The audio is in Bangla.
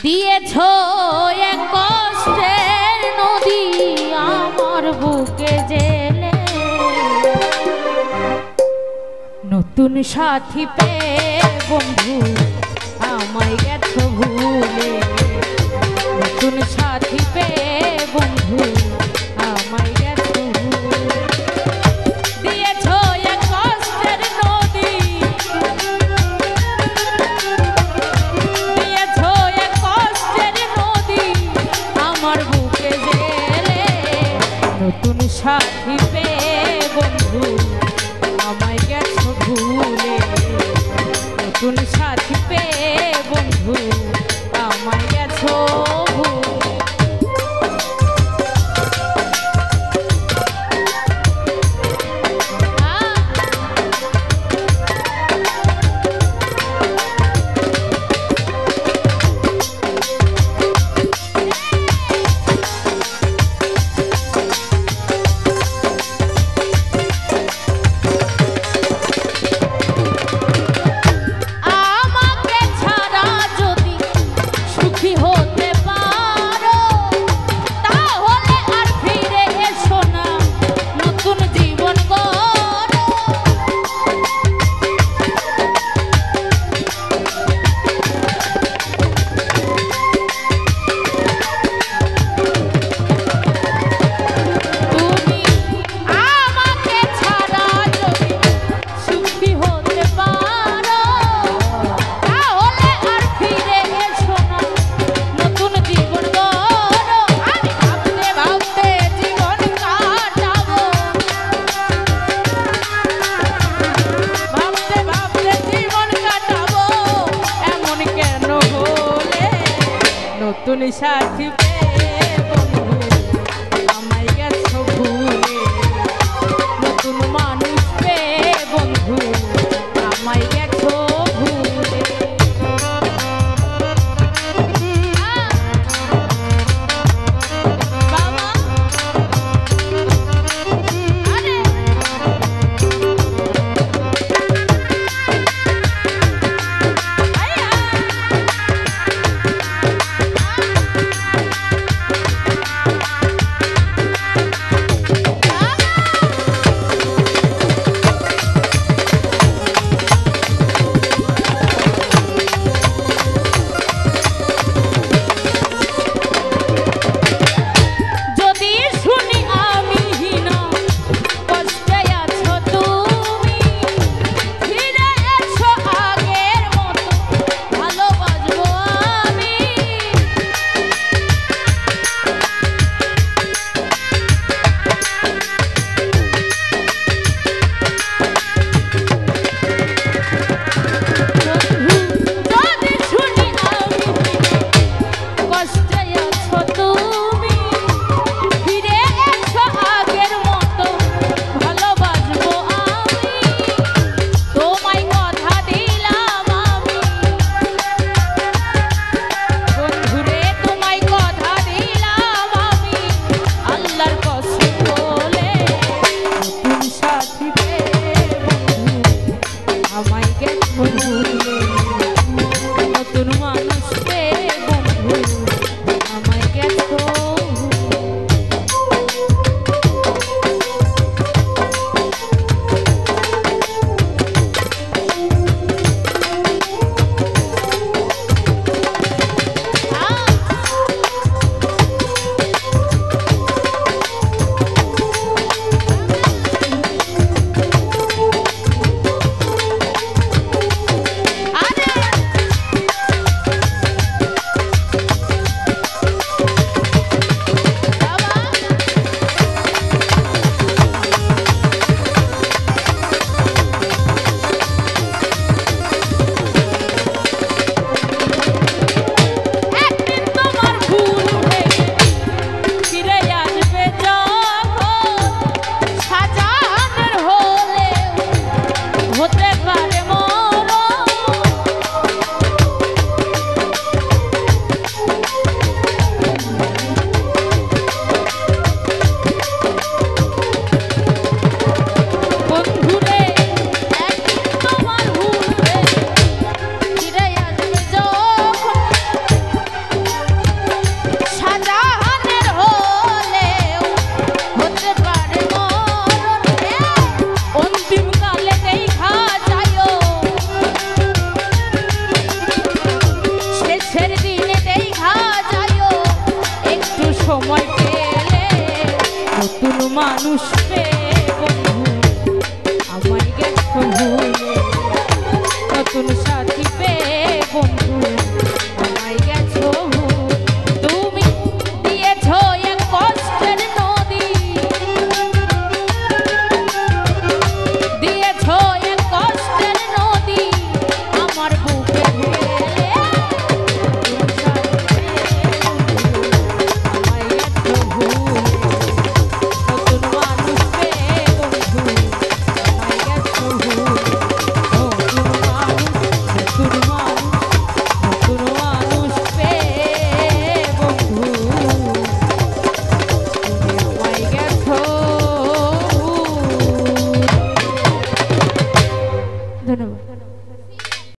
দিয়েছো এক কষ্টের নদী আমার বুকে জেলে, নতুন সাথী পেয়ে বন্ধু আমায় গেছো ভুলে, নতুন সাথী পেয়ে বন্ধু আমায় গেছো ভুলে। দিয়েছো এক কষ্টের নদী, দিয়েছো এক কষ্টের নদী আমার বুকে জেলে, নতুন সাথী পেয়ে বন্ধু আমায় গেছো ভুলে, নতুন সাথী পেয়ে বন্ধু আমায় গেছো ভুলে। নতুন সাথী পেয়ে বন্ধু আমায় গেছো ভুলে, নতুন মানুষ পেয়ে বন্ধু আমায় গেছো ভুলে। আরে মানুষ পে